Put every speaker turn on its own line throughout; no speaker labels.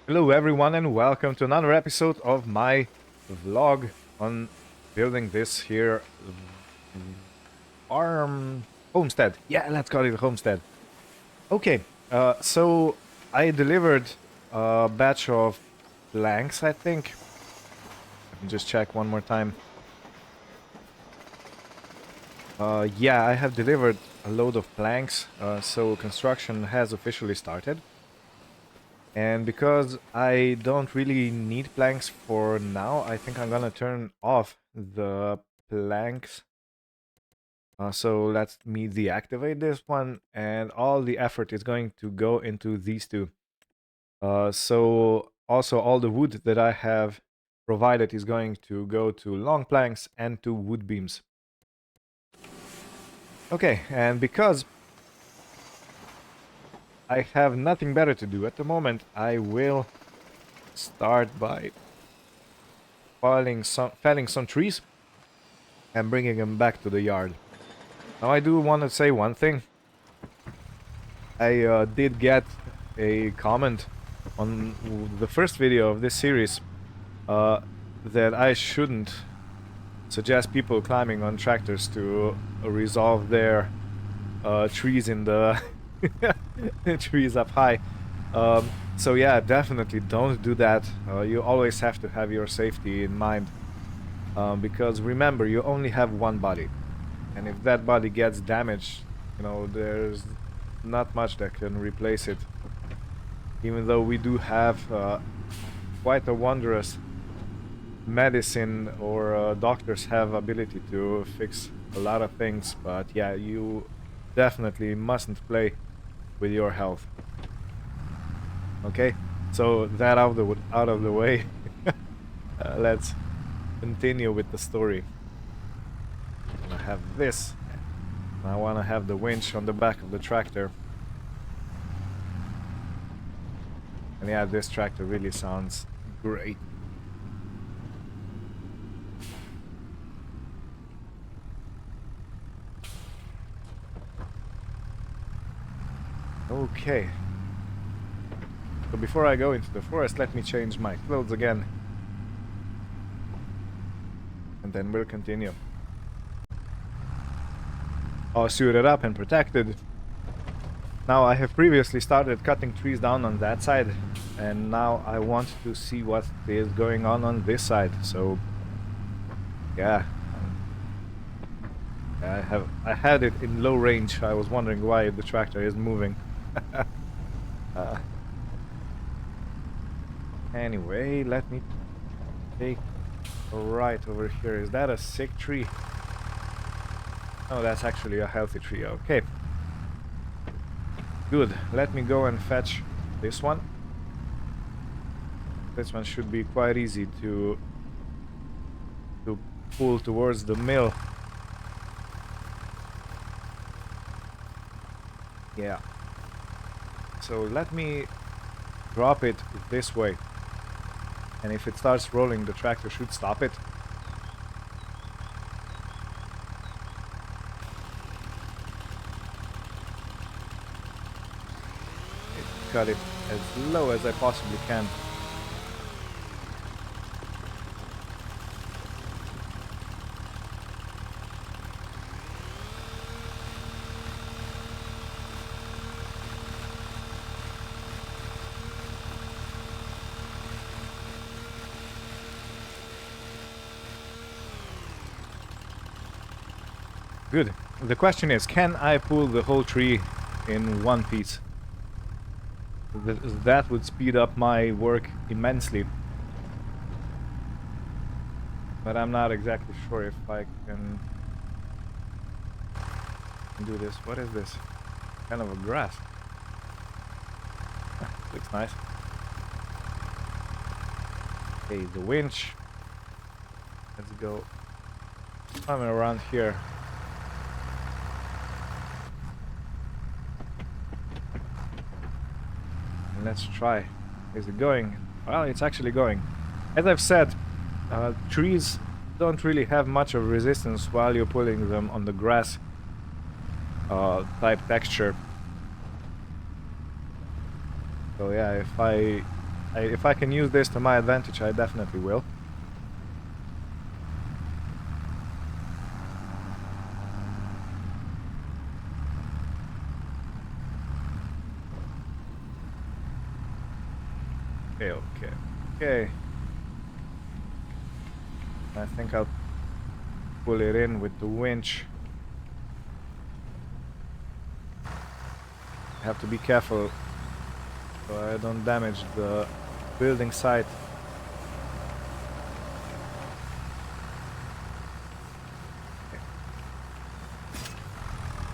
Hello everyone and welcome to another episode of my vlog on building this here farm homestead. Yeah, let's call it a homestead. Okay, so I delivered a batch of planks, I think. Let me just check one more time. Yeah, I have delivered a load of planks, so construction has officially started. And because I don't really need planks for now, I think I'm gonna turn off the planks. So let me deactivate this one, and all the effort is going to go into these two. So also all the wood that I have provided is going to go to long planks and to wood beams. Okay, and because I have nothing better to do at the moment, I will start by felling some trees and bringing them back to the yard. Now I do want to say one thing. I did get a comment on the first video of this series that I shouldn't suggest people climbing on tractors to resolve their trees in the trees up high. So yeah, definitely don't do that. You always have to have your safety in mind, because remember, you only have one body, and if that body gets damaged, you know, there's not much that can replace it. Even though we do have quite a wondrous medicine, or doctors have ability to fix a lot of things, but yeah, you definitely mustn't play with your health. Okay, so that out of the way. Let's continue with the story. I have this. I want to have the winch on the back of the tractor. And yeah, this tractor really sounds great. Okay. So before I go into the forest, let me change my clothes again. And then we'll continue. All suited up and protected. Now I have previously started cutting trees down on that side, and now I want to see what is going on this side. So yeah, I had it in low range. I was wondering why the tractor is moving. Anyway, let me take a right over here. Is that a sick tree? Oh, that's actually a healthy tree. Okay. Good. Let me go and fetch this one. This one should be quite easy to pull towards the mill. Yeah. So let me drop it this way. And if it starts rolling, the tractor should stop it. Cut it as low as I possibly can. Good. The question is, can I pull the whole tree in one piece? That would speed up my work immensely. But I'm not exactly sure if I can do this. What is this? Kind of a grass. Looks nice. Okay, the winch. Let's go. Coming around here. Let's try. Is it going? Well, it's actually going. As I've said, trees don't really have much of resistance while you're pulling them on the grass. type texture. So yeah, if I can use this to my advantage, I definitely will. Okay. I think I'll pull it in with the winch. I have to be careful so I don't damage the building site. Okay.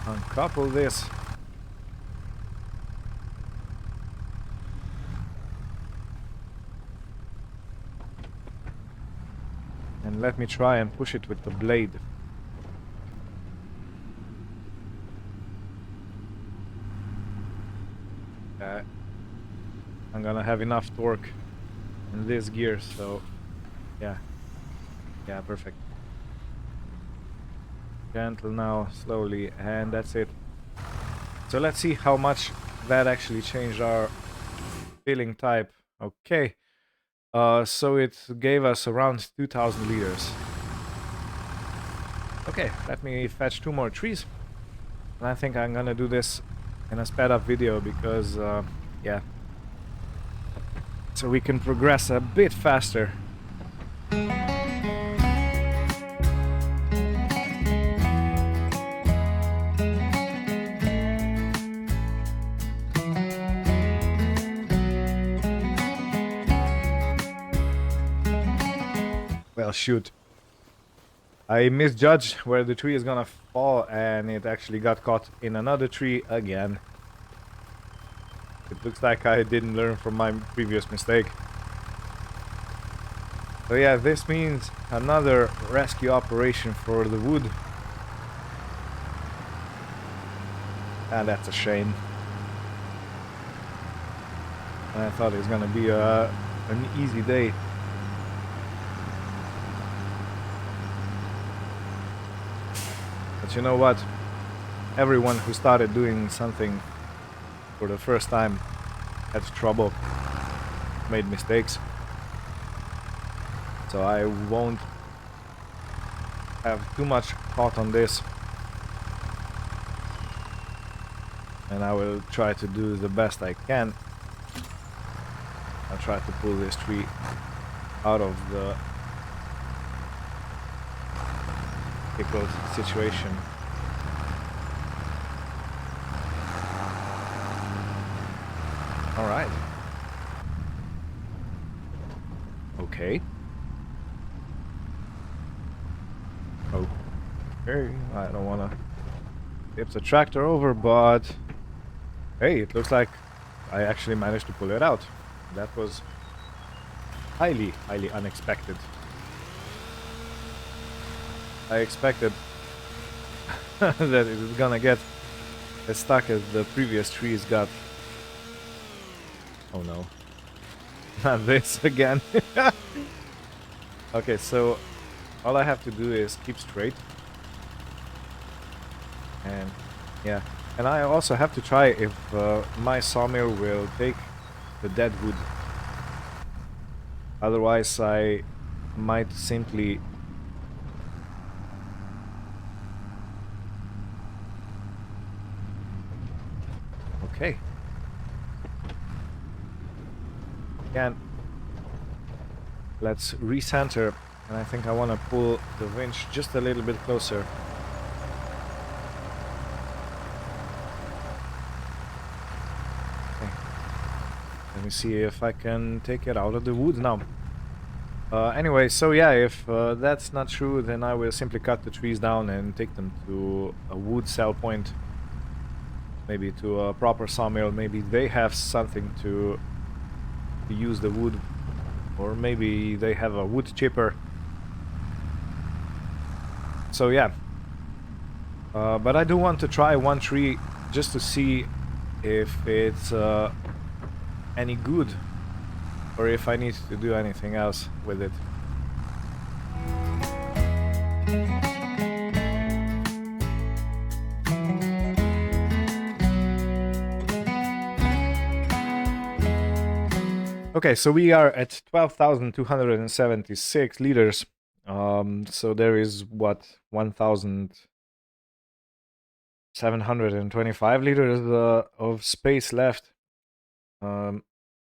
Uncouple this. And let me try and push it with the blade. I'm gonna have enough torque in this gear, so yeah. Yeah, perfect. Gentle now, slowly, and that's it. So let's see how much that actually changed our filling type. Okay. So it gave us around 2000 liters. Okay, let me fetch 2 more trees. And I think I'm gonna do this in a sped up video because, yeah. So we can progress a bit faster. Well, shoot. I misjudged where the tree is gonna fall and it actually got caught in another tree again. It looks like I didn't learn from my previous mistake. So yeah, this means another rescue operation for the wood. And that's a shame. I thought it was gonna be an easy day. But you know what? Everyone who started doing something for the first time had trouble, made mistakes. So I won't have too much thought on this. And I will try to do the best I can. I'll try to pull this tree out of the difficult situation. All right. Okay. Okay. I don't want to tip the tractor over, but hey, it looks like I actually managed to pull it out. That was highly unexpected. I expected that it was gonna get as stuck as the previous trees got. Oh no. Not this again. Okay, so all I have to do is keep straight. And yeah. And I also have to try if my sawmill will take the Deadwood. Otherwise I might simply okay. Again, let's recenter, and I think I want to pull the winch just a little bit closer. Okay. Let me see if I can take it out of the wood now. Anyway, so yeah, if that's not true, then I will simply cut the trees down and take them to a wood sell point. Maybe to a proper sawmill. Maybe they have something to use the wood, or maybe they have a wood chipper. So yeah, but I do want to try one tree just to see if it's any good, or if I need to do anything else with it. Okay, so we are at 12,276 liters. So there is what, 1,725 liters of space left,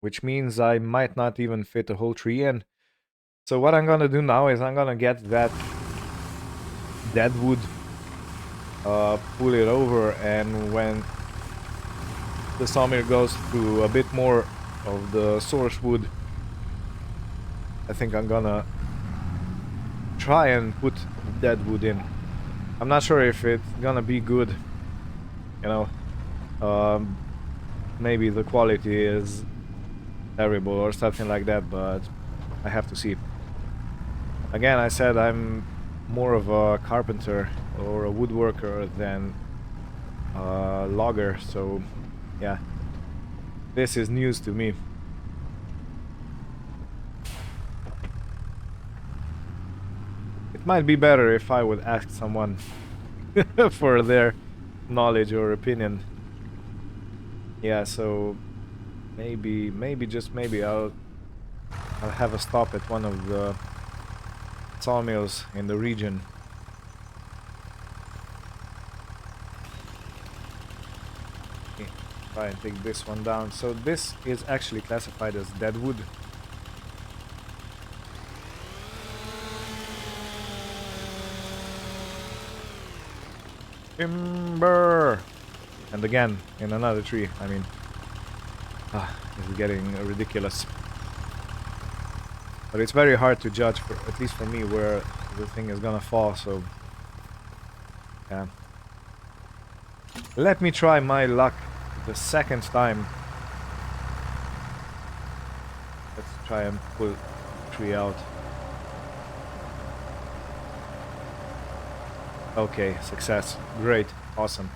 which means I might not even fit a whole tree in. So what I'm gonna do now is I'm gonna get that Deadwood, pull it over, and when the sawmill goes through a bit more of the source wood, I think I'm gonna try and put Deadwood in. I'm not sure if it's gonna be good, you know. Maybe the quality is terrible or something like that, but I have to see. Again, I said I'm more of a carpenter or a woodworker than a logger, so yeah, this is news to me. It might be better if I would ask someone for their knowledge or opinion. Yeah, so maybe just maybe I'll have a stop at one of the sawmills in the region. Okay, try and take this one down. So this is actually classified as Deadwood. Timber! And again, in another tree. I mean, this is getting ridiculous. But it's very hard to judge, for, at least for me, where the thing is gonna fall, so... yeah. Let me try my luck the second time. Let's try and pull the tree out. Okay, success. Great. Awesome.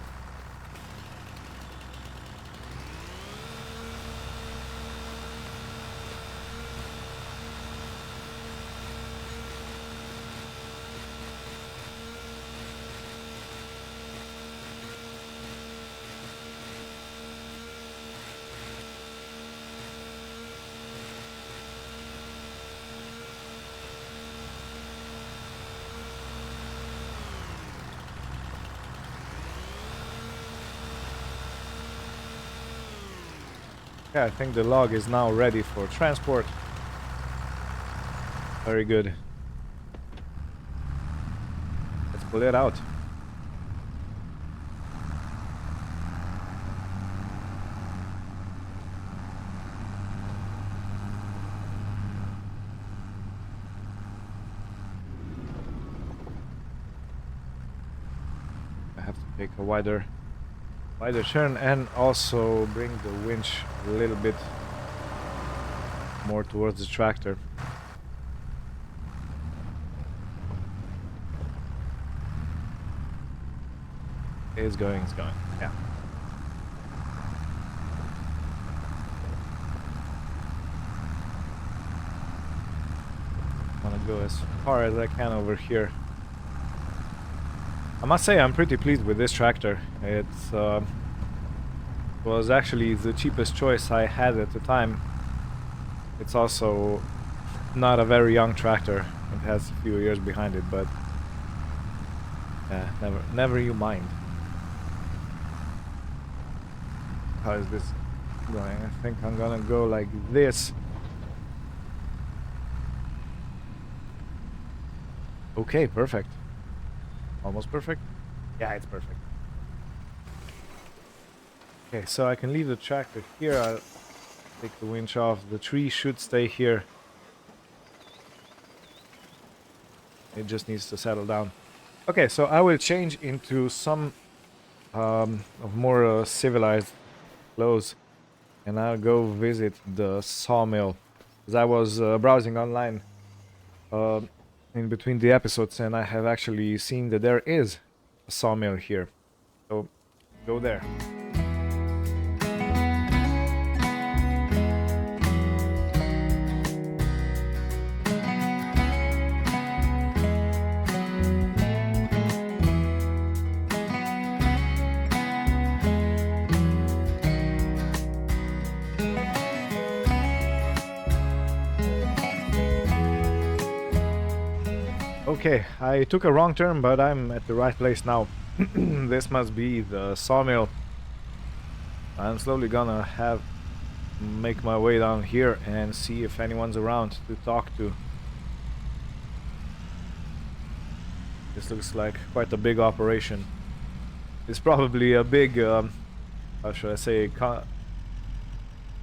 Yeah, I think the log is now ready for transport. Very good. Let's pull it out. I have to take a wider turn and also bring the winch a little bit more towards the tractor. It's going, yeah. I'm gonna go as far as I can over here. I must say I'm pretty pleased with this tractor. It was actually the cheapest choice I had at the time. It's also not a very young tractor. It has a few years behind it, but never you mind. How is this going? I think I'm gonna go like this. Okay, perfect. Almost perfect? Yeah, it's perfect. Okay, so I can leave the tractor here. I'll take the winch off. The tree should stay here. It just needs to settle down. Okay, so I will change into some of more civilized clothes, and I'll go visit the sawmill. Because I was browsing online in between the episodes, and I have actually seen that there is a sawmill here. So go there. Okay, I took a wrong turn, but I'm at the right place now. This must be the sawmill. I'm slowly gonna make my way down here and see if anyone's around to talk to. This looks like quite a big operation. It's probably a big, how should I say,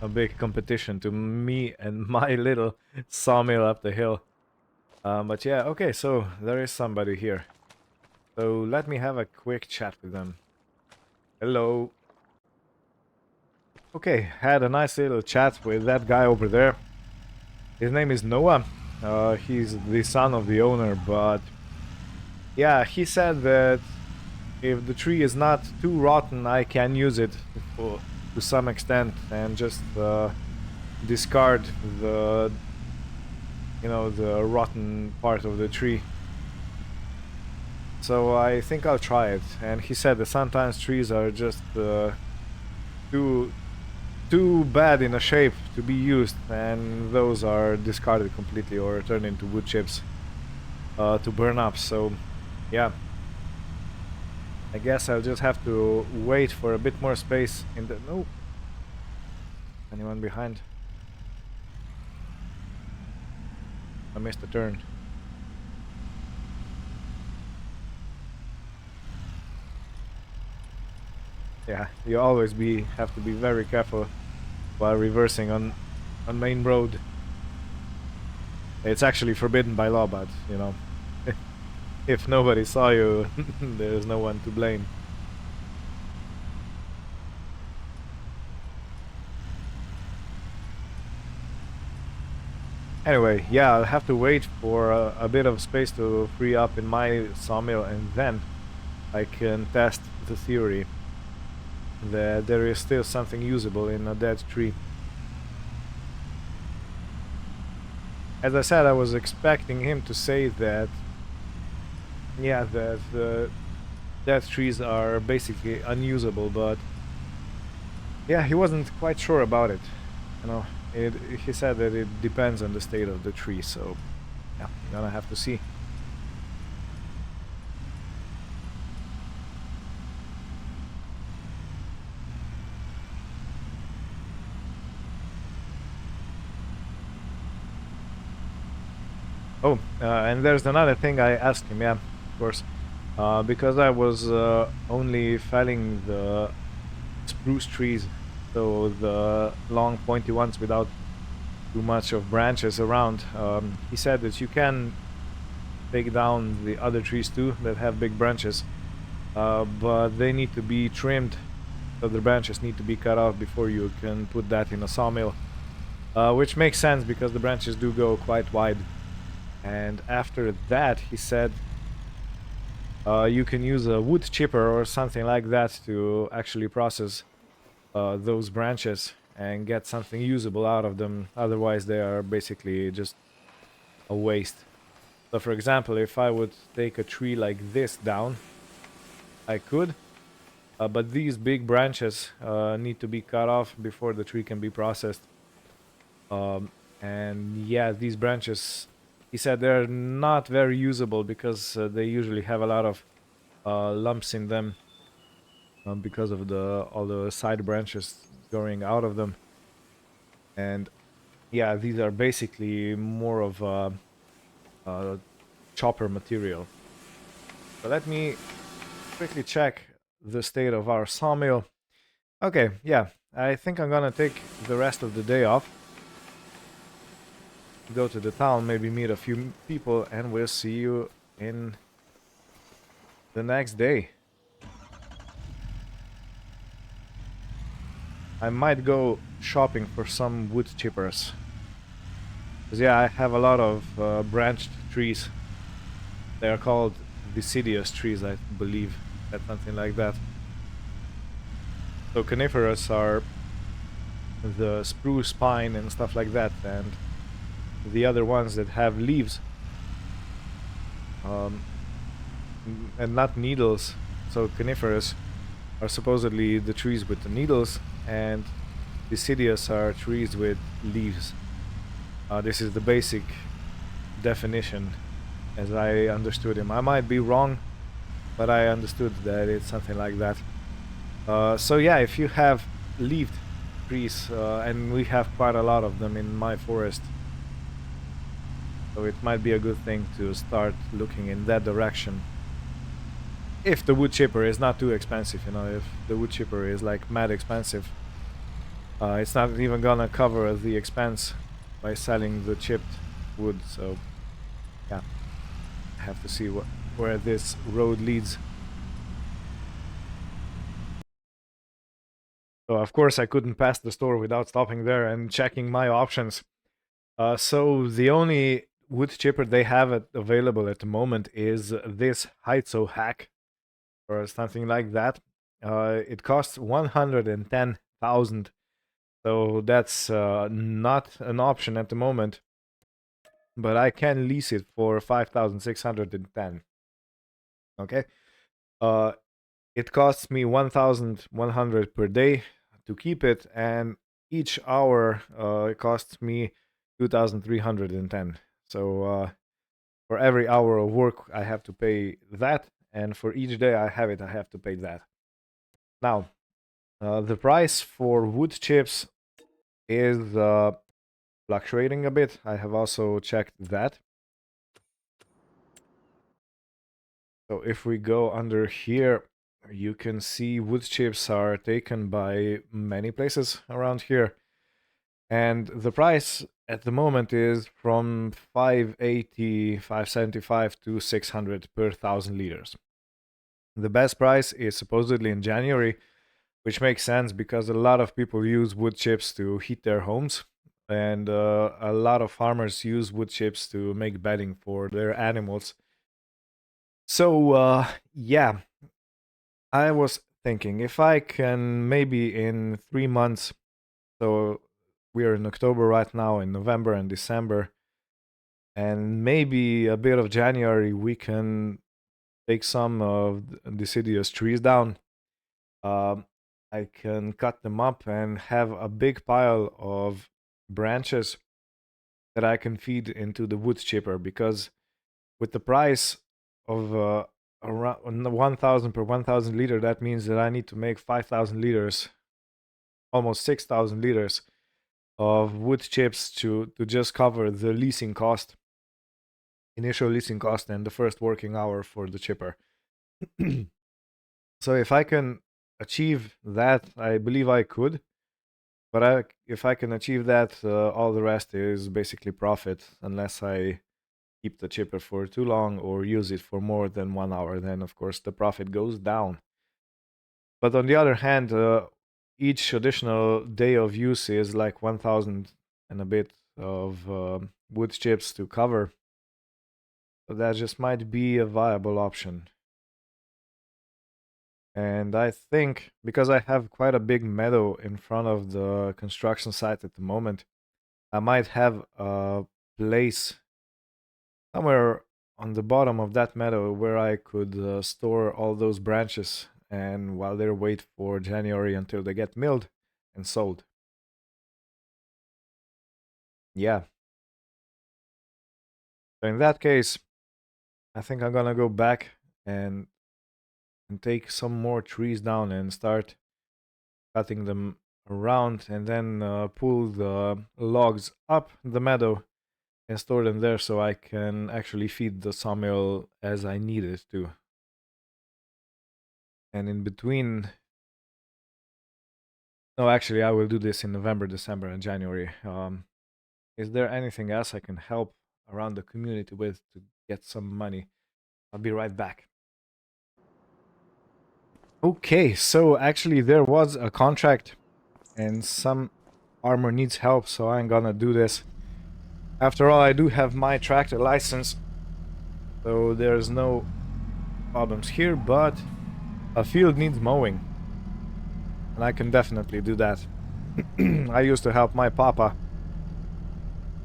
a big competition to me and my little sawmill up the hill. But yeah, okay, so there is somebody here. So let me have a quick chat with them. Hello. Okay, had a nice little chat with that guy over there. His name is Noah. He's the son of the owner, but yeah, he said that if the tree is not too rotten, I can use it to some extent and just discard the, the rotten part of the tree. So I think I'll try it. And he said that sometimes trees are just too bad in a shape to be used, and those are discarded completely or turned into wood chips to burn up. So yeah, I guess I'll just have to wait for a bit more space in the... No. Anyone behind? I missed a turn. Yeah, you always have to be very careful while reversing on main road. It's actually forbidden by law, but you know, if nobody saw you, there's no one to blame. Anyway, yeah, I'll have to wait for a bit of space to free up in my sawmill, and then I can test the theory that there is still something usable in a dead tree. As I said, I was expecting him to say that, yeah, that dead trees are basically unusable, but yeah, he wasn't quite sure about it. You know, he said that it depends on the state of the tree, so yeah, we're gonna have to see. Oh, and there's another thing I asked him, yeah, of course, because I was only felling the spruce trees, so the long pointy ones without too much of branches around. He said that you can take down the other trees too that have big branches, but they need to be trimmed, so the branches need to be cut off before you can put that in a sawmill, which makes sense because the branches do go quite wide. And after that, he said, you can use a wood chipper or something like that to actually process those branches and get something usable out of them. Otherwise, they are basically just a waste. So for example, if I would take a tree like this down, I could, but these big branches need to be cut off before the tree can be processed. And yeah, these branches, he said, they're not very usable because they usually have a lot of lumps in them because of all the side branches growing out of them. And yeah, these are basically more of chopper material. So let me quickly check the state of our sawmill. Okay, yeah, I think I'm gonna take the rest of the day off, go to the town, maybe meet a few people, and we'll see you in the next day. I might go shopping for some wood chippers, because yeah, I have a lot of branched trees. They are called deciduous trees, I believe, that's something like that. So coniferous are the spruce, pine and stuff like that, and the other ones that have leaves and not needles. So coniferous are supposedly the trees with the needles, and deciduous are trees with leaves. This is the basic definition as I understood him. I might be wrong, but I understood that it's something like that. So yeah, if you have leafed trees, and we have quite a lot of them in my forest, so it might be a good thing to start looking in that direction. If the wood chipper is not too expensive, you know, if the wood chipper is like mad expensive, it's not even gonna cover the expense by selling the chipped wood. So yeah, I have to see where this road leads. So of course I couldn't pass the store without stopping there and checking my options. So the only wood chipper they have available at the moment is this Heizo hack or something like that. It costs 110,000, so that's not an option at the moment. But I can lease it for 5,610. Okay. Uh, it costs me 1,100 per day to keep it, and each hour it costs me 2,310. So for every hour of work, I have to pay that, and for each day I have it, I have to pay that. Now, the price for wood chips is fluctuating a bit. I have also checked that. So if we go under here, you can see wood chips are taken by many places around here. And the price at the moment is from 580, 575 to 600 per 1,000 liters. The best price is supposedly in January, which makes sense because a lot of people use wood chips to heat their homes. And a lot of farmers use wood chips to make bedding for their animals. So, yeah, I was thinking if I can maybe in 3 months, so we are in October right now, in November and December, and maybe a bit of January, we can take some of the deciduous trees down. Um, I can cut them up and have a big pile of branches that I can feed into the wood chipper because with the price of around 1,000 per 1,000 liter, that means that I need to make 5,000 liters, almost 6,000 liters of wood chips to just cover the leasing cost, initial leasing cost, and the first working hour for the chipper. So if I can achieve that, I believe I could. But if I can achieve that, all the rest is basically profit, unless I keep the chipper for too long or use it for more than 1 hour. Then, of course, the profit goes down. But on the other hand, each additional day of use is like 1,000 and a bit of wood chips to cover. So that just might be a viable option. And I think because I have quite a big meadow in front of the construction site at the moment, I might have a place somewhere on the bottom of that meadow where I could store all those branches and while they wait for January until they get milled and sold. Yeah. So in that case, I think I'm gonna go back and take some more trees down and start cutting them around and then pull the logs up the meadow and store them there so I can actually feed the sawmill as I need it to. And in between, no, actually, I will do this in November, December, and January. Is there anything else I can help around the community with to get some money? I'll be right back. Okay, so actually, there was a contract, and some armor needs help, so I'm gonna do this. After all, I do have my tractor license, so there's no problems here, but a field needs mowing. And I can definitely do that. I used to help my papa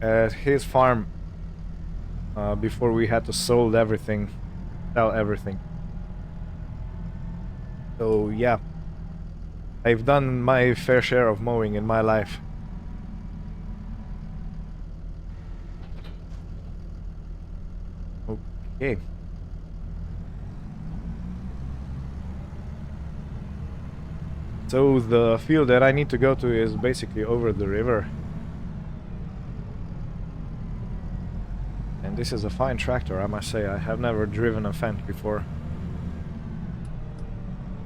at his farm before we had to sell everything. So yeah, I've done my fair share of mowing in my life. Okay. So the field that I need to go to is basically over the river. And this is a fine tractor, I must say. I have never driven a Fendt before.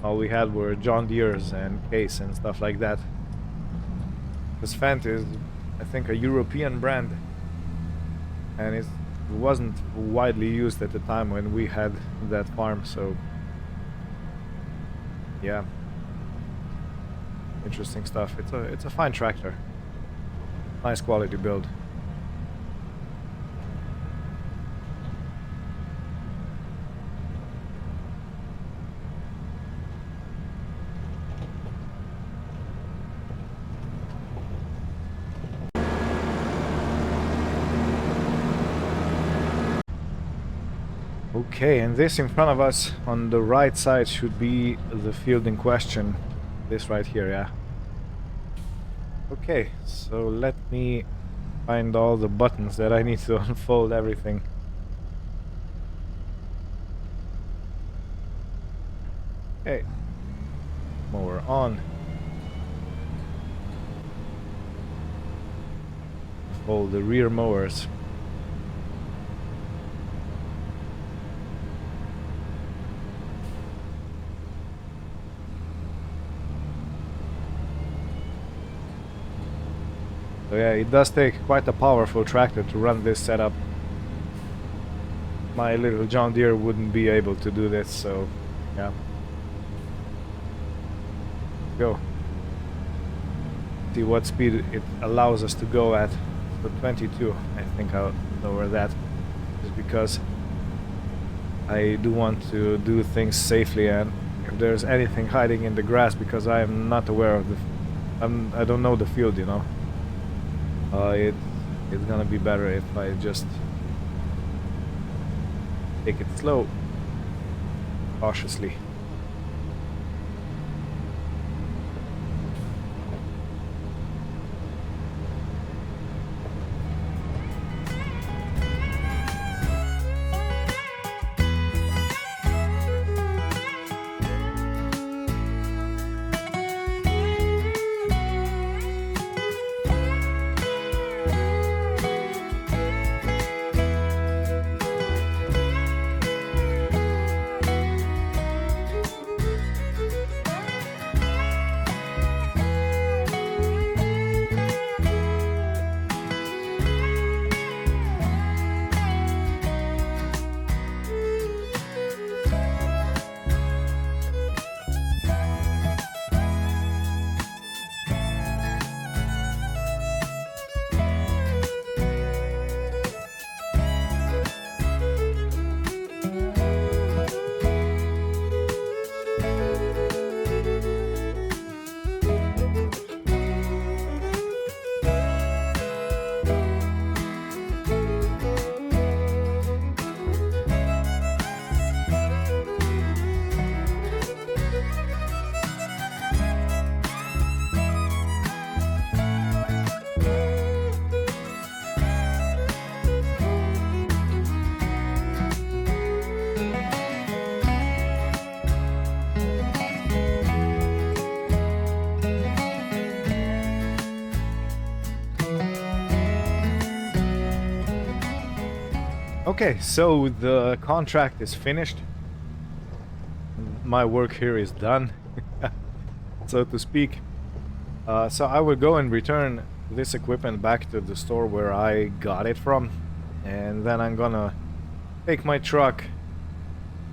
All we had were John Deere's and Case and stuff like that. This Fendt is, I think, a European brand. And it wasn't widely used at the time when we had that farm, so... yeah. Interesting stuff. It's a fine tractor. Nice quality build. Okay, and this in front of us on the right side should be the field in question. This right here, yeah. Okay, so let me find all the buttons that I need to unfold everything. Okay, mower on. Fold the rear mowers. So yeah, it does take quite a powerful tractor to run this setup. My little John Deere wouldn't be able to do this, so yeah. Go. See what speed it allows us to go at. So 22, I think I'll lower that. Just because I do want to do things safely, and if there's anything hiding in the grass, because I am not aware of the... I don't know the field, you know. It's gonna be better if I just take it slow, cautiously. Okay, so the contract is finished. My work here is done, so to speak. So I will go and return this equipment back to the store where I got it from, and then I'm gonna take my truck,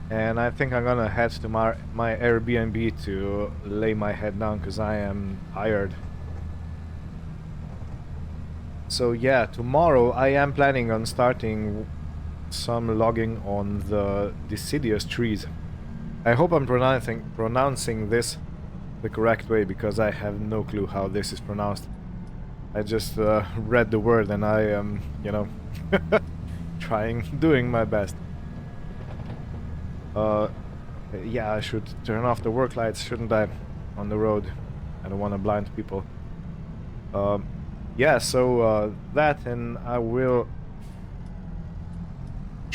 and I think I'm gonna head to my Airbnb to lay my head down because I am tired. So yeah, tomorrow I am planning on starting some logging on the deciduous trees. I hope I'm pronouncing this the correct way, because I have no clue how this is pronounced. I just read the word and I am, you know, doing my best. Yeah, I should turn off the work lights, shouldn't I, on the road? I don't want to blind people. Yeah, so that, and I will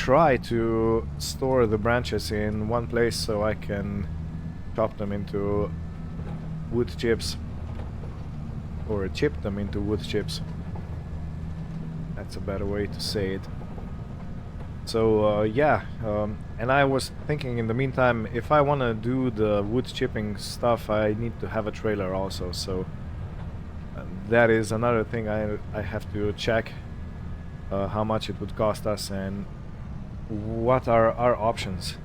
try to store the branches in one place so I can chop them into wood chips, or chip them into wood chips. That's a better way to say it. So yeah, and I was thinking in the meantime, if I want to do the wood chipping stuff, I need to have a trailer also, so that is another thing I have to check, how much it would cost us and what are our options.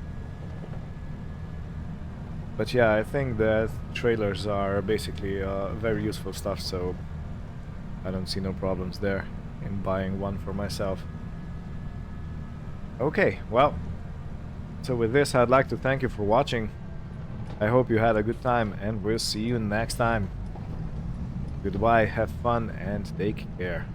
But yeah, I think that trailers are basically very useful stuff, so I don't see no problems there in buying one for myself. Okay, well, so with this I'd like to thank you for watching. I hope you had a good time, and we'll see you next time. Goodbye, have fun, and take care.